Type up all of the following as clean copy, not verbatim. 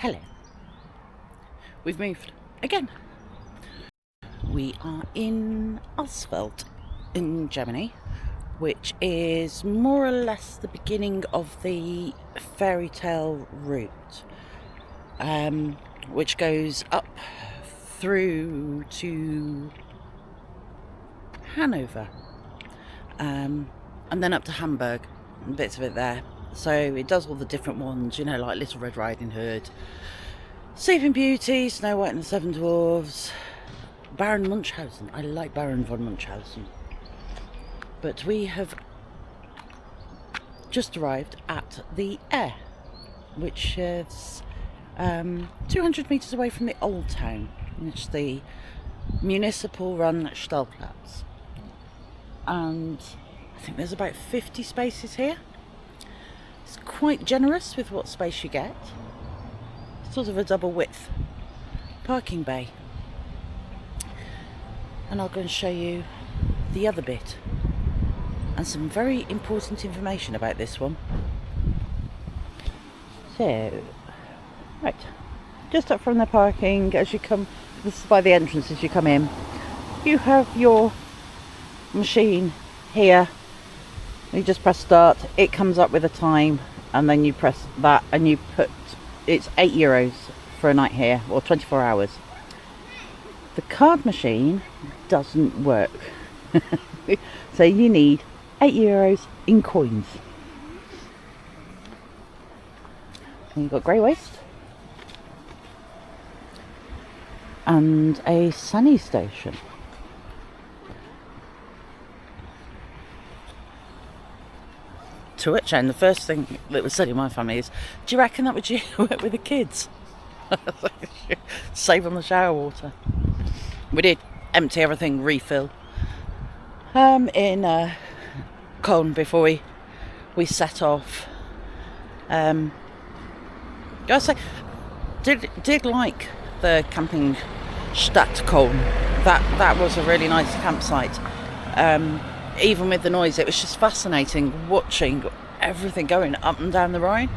Hello. We've moved again. We are in Alsfeld in Germany, which is more or less the beginning of the fairy tale route, which goes up through to Hanover, and then up to Hamburg, and bits of it there. So it does all the different ones, you know, like Little Red Riding Hood, Sleeping Beauty, Snow White and the Seven Dwarfs, Baron Munchausen. I like Baron von Munchausen. But we have just arrived at the Aire, which is 200 metres away from the old town. It's the Municipal run Stellplatz. And I think there's about 50 spaces here. It's quite generous with what space you get. Sort of a double width parking bay. And I'll go and show you the other bit and some very important information about this one. So, right, just up from the parking as you come, this is by the entrance as you come in, you have your machine here. You just press start, it comes up with a time, and then you press that and you put, it's €8 for a night here, or 24 hours. The card machine doesn't work. So you need €8 in coins. And you've got grey waste and a sunny station. To which end, the first thing that was said in my family is, do you reckon that would work with the kids? Save on the shower water. We did empty everything, refill in Cologne before we set off. I say, did like the camping Stadt Cologne. That was a really nice campsite. Even with the noise, it was just fascinating watching everything going up and down the Rhine.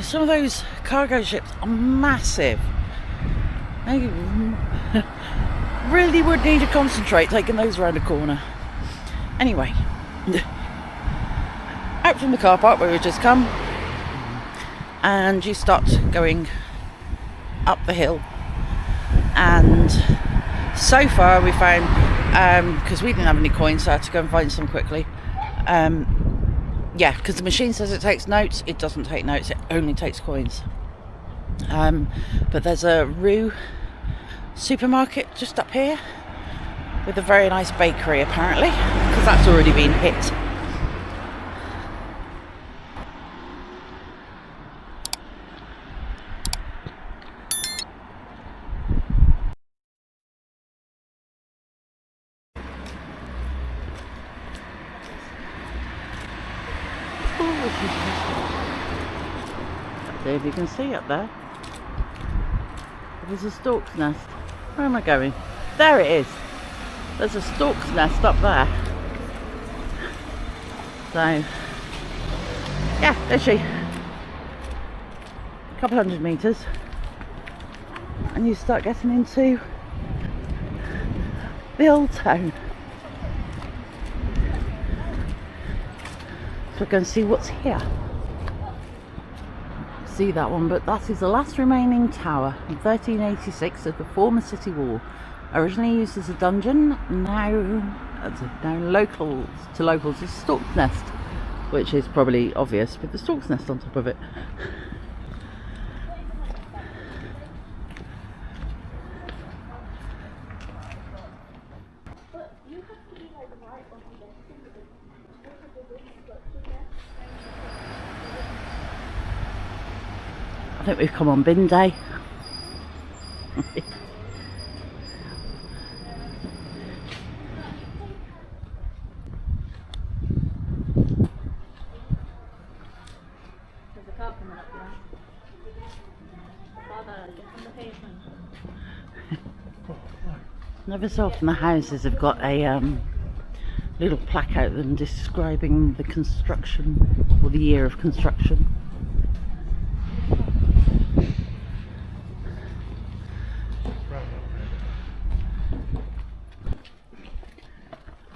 Some of those cargo ships are massive. They really would need to concentrate taking those around a corner. Anyway, out from the car park where we've just come, and you start going up the hill. And so far we found, because we didn't have any coins, so I had to go and find some quickly. Yeah, because the machine says it takes notes, it doesn't take notes, it only takes coins. But there's a Rue supermarket just up here with a very nice bakery apparently, because that's already been hit. See if you can see up there. There's a stork's nest. Where am I going? There it is. There's a stork's nest up there. So, yeah, there's she. A couple hundred metres. And you start getting into the old town. So we're going to see what's here. See that one, but that is the last remaining tower in 1386 of the former city wall. Originally used as a dungeon, now local to locals is stork's nest, which is probably obvious with the stork's nest on top of it. I think we've come on bin day. There's a car coming up there. Father, get on the pavement. Never so often the houses have got a little plaque out them describing the construction or the year of construction.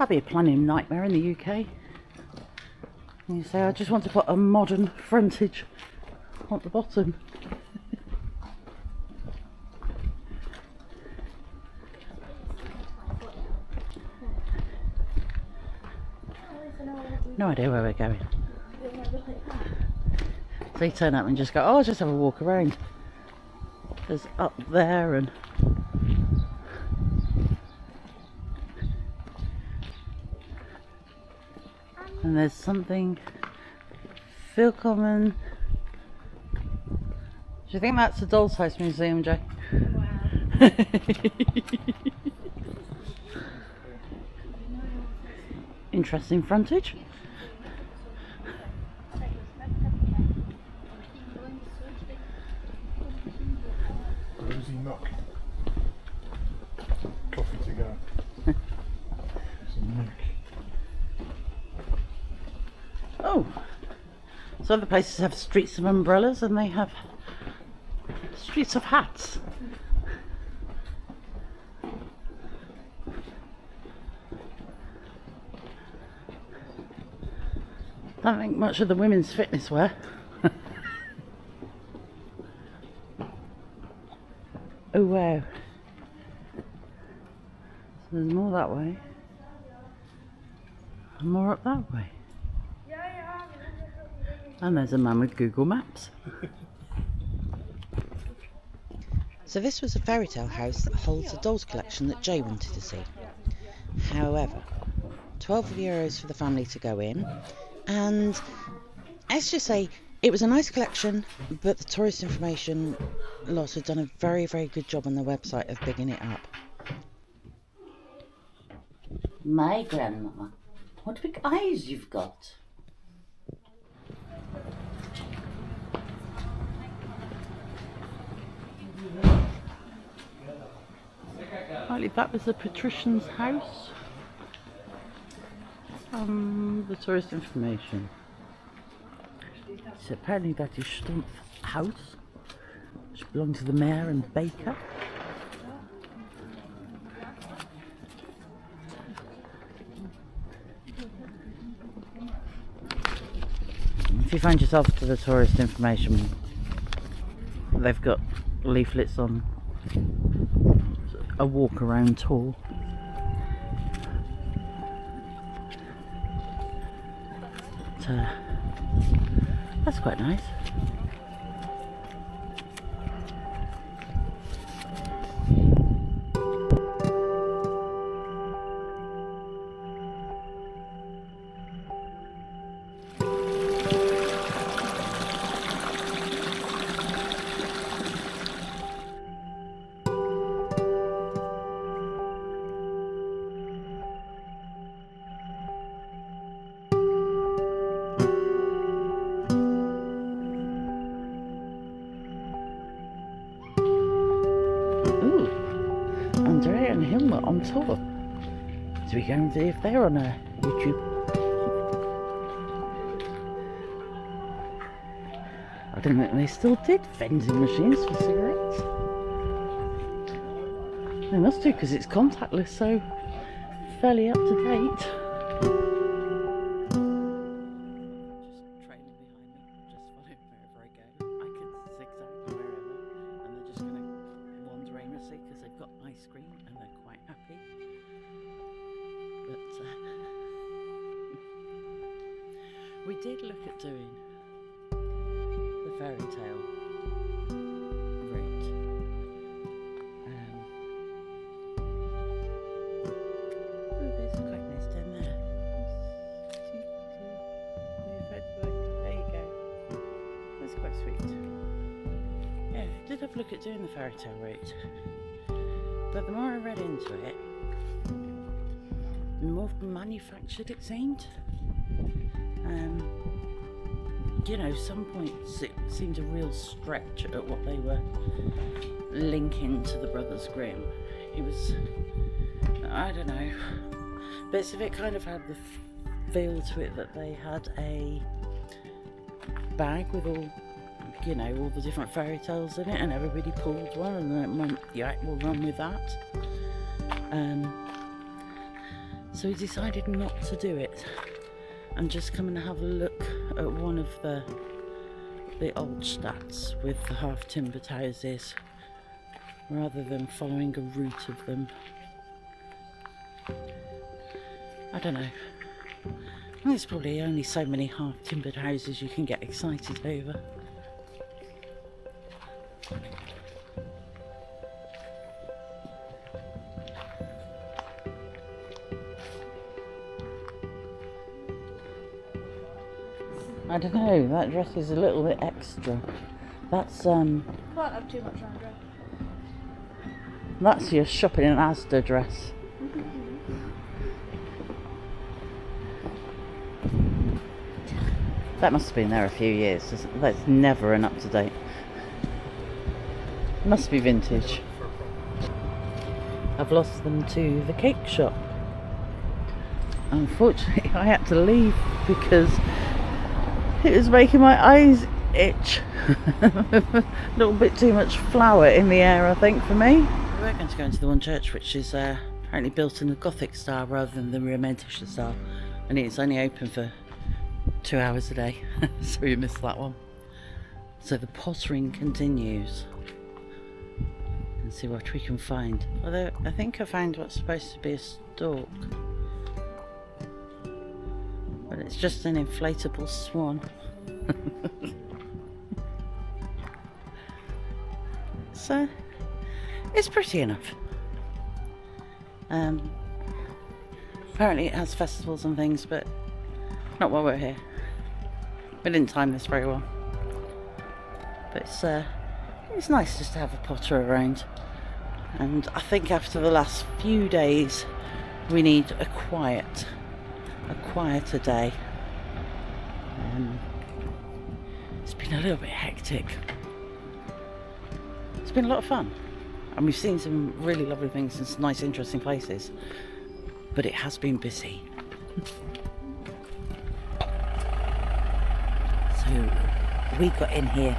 That'd be a planning nightmare in the UK. And you say, I just want to put a modern frontage at the bottom. No idea where we're going. So you turn up and just go, oh, I'll just have a walk around. There's up there and... and there's something... Willkommen. Do you think that's the Doll's House Museum, Jay? Wow. Interesting frontage. Rosie Muck. Coffee to go. Some milk. Oh, so other places have streets of umbrellas and they have streets of hats. Don't think much of the women's fitness wear. Oh wow. So there's more that way. And more up that way. And there's a man with Google Maps. So this was a fairy tale house that holds a dolls collection that Jay wanted to see. However, €12 for the family to go in, and let's just say it was a nice collection, but the tourist information lot had done a very, very good job on their website of bigging it up. My grandmama, what big eyes you've got. Apparently that was the patrician's house. The tourist information. So apparently that is Stumpf house, which belonged to the mayor and baker. If you find yourself to the tourist information, they've got leaflets on a walk around tour. But, that's quite nice. Aire and him were on tour. So we go and see if they're on YouTube. I didn't think they still did vending machines for cigarettes. They must do, because it's contactless, so fairly up to date. We did look at doing the fairy tale route. Oh, there's quite nice down there. There you go. That's quite sweet. Yeah, we did have a look at doing the fairy tale route. But the more I read into it, the more manufactured it seemed. You know, some points it seemed a real stretch at what they were linking to the Brothers Grimm. It was, I don't know, bits of it kind of had the feel to it that they had a bag with all, you know, all the different fairy tales in it, and everybody pulled one and then went, yeah, we'll run with that. So we decided not to do it and just come and have a look at one of the Alsfeld with the half timbered houses rather than following a route of them. I don't know. There's probably only so many half timbered houses you can get excited over. I don't know, that dress is a little bit extra. That's Can't have too much on dress. that's your shopping in Asda dress. That must have been there a few years. That's never an up-to-date. Must be vintage. I've lost them to the cake shop. Unfortunately, I had to leave because it was making my eyes itch. A little bit too much flour in the air, I think, for me. We're going to go into the one church which is apparently built in the Gothic style rather than the Romantic style, and it's only open for 2 hours a day, so we missed that one. So the pottering continues, and see what we can find. Although I think I found what's supposed to be a stalk, but it's just an inflatable swan. So it's pretty enough. Apparently it has festivals and things, but not while we're here. We didn't time this very well. But it's nice just to have a potter around. And I think after the last few days we need a quieter day. It's been a little bit hectic. It's been a lot of fun. And we've seen some really lovely things and some nice interesting places. But it has been busy. So we got in here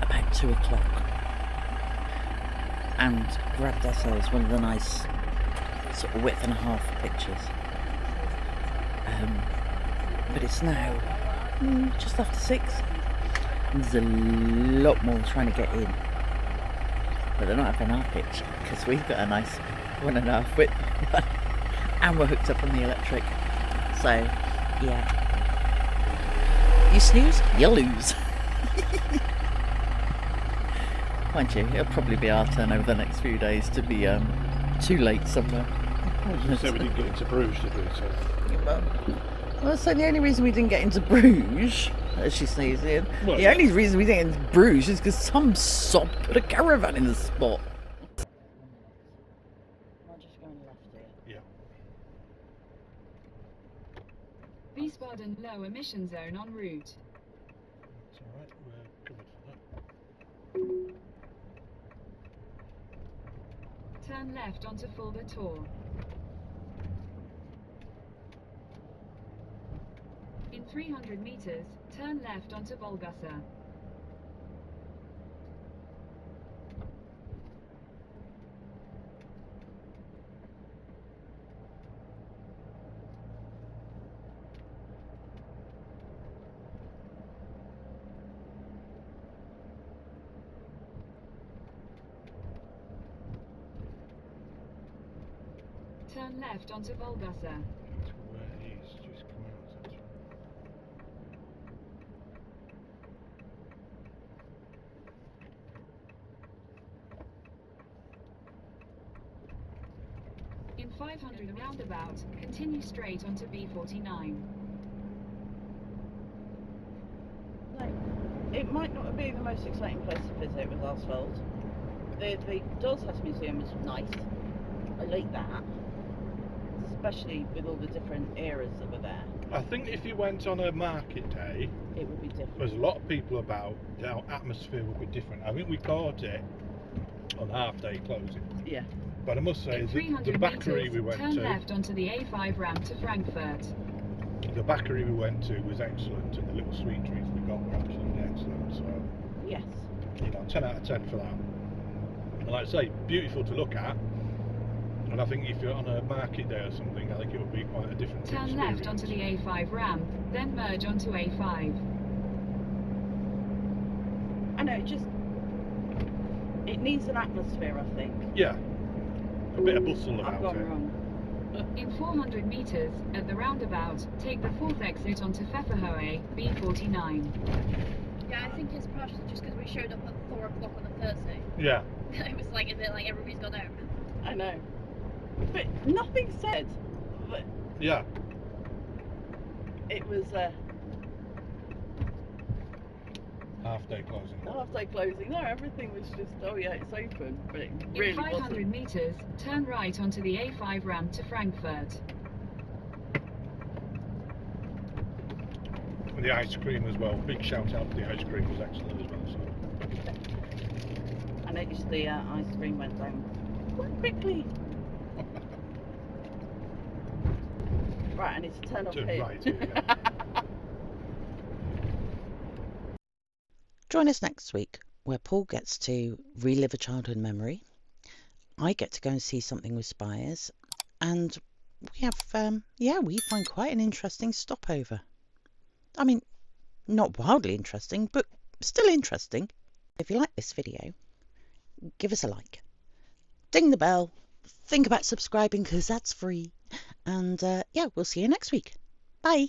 about 2 o'clock and grabbed ourselves one of the nice sort of width and a half pictures. But it's now just after 6. And there's a lot more trying to get in. But they're not having our pitch because we've got a nice 1.5 width and we're hooked up on the electric. So, yeah. You snooze, you lose. Mind you, it'll probably be our turn over the next few days to be too late somewhere. So we didn't get into Bruges, did we? So. Well, so the only reason we didn't get into Bruges, as she sneezes in, Well, the only reason we didn't get into Bruges is because some sob put a caravan in the spot. I'm just going left here. Yeah. Wiesbaden low emission zone en route. It's alright, we're covered for that. Turn left onto Fulder Tor. In 300 meters, turn left onto Volgasser. Turn left onto Volgasser. To where he's just come out. Actually. In 500 roundabout, continue straight onto B49. Like, it might not be the most exciting place to visit with Alsfeld. The Dolls House Museum is nice. I like that. Especially with all the different eras that were there. I think if you went on a market day, It would be different. there's a lot of people about, the atmosphere would be different. I think we caught it on half day closing. Yeah. But I must say, In the 300 bakery meters, we went turn to, left onto the A5 ramp to Frankfurt. the bakery we went to was excellent, and the little sweet treats we got were absolutely excellent. So, Yes. 10 out of 10 for that. And like I say, beautiful to look at. And I think if you're on a market day or something, I think it would be quite a different Turn experience. left onto the A5 ramp, then merge onto A5. I know, it needs an atmosphere, I think. Yeah, a bit of bustle I've about gone it. wrong. In 400 metres, at the roundabout, take the 4th exit onto Pfefferhohe, B49. Yeah, I think it's partially just because we showed up at 4 o'clock on a Thursday. Yeah. It was like a bit like everybody's gone home. I know. But nothing said that Yeah. it was Half day closing. half day closing. No, everything was just, oh yeah, it's open, but it In really 500 wasn't. metres, turn right onto the A5 ramp to Frankfurt. And the ice cream as well. Big shout out to the ice cream, was excellent as well. So. I noticed the ice cream went down quite quickly. Right, I need to turn off Turn here. right here, yeah. Join us next week where Paul gets to relive a childhood memory. I get to go and see something with Spires, and we have, we find quite an interesting stopover. I mean, not wildly interesting, but still interesting. If you like this video, give us a like. Ding the bell. Think about subscribing because that's free. And we'll see you next week. Bye.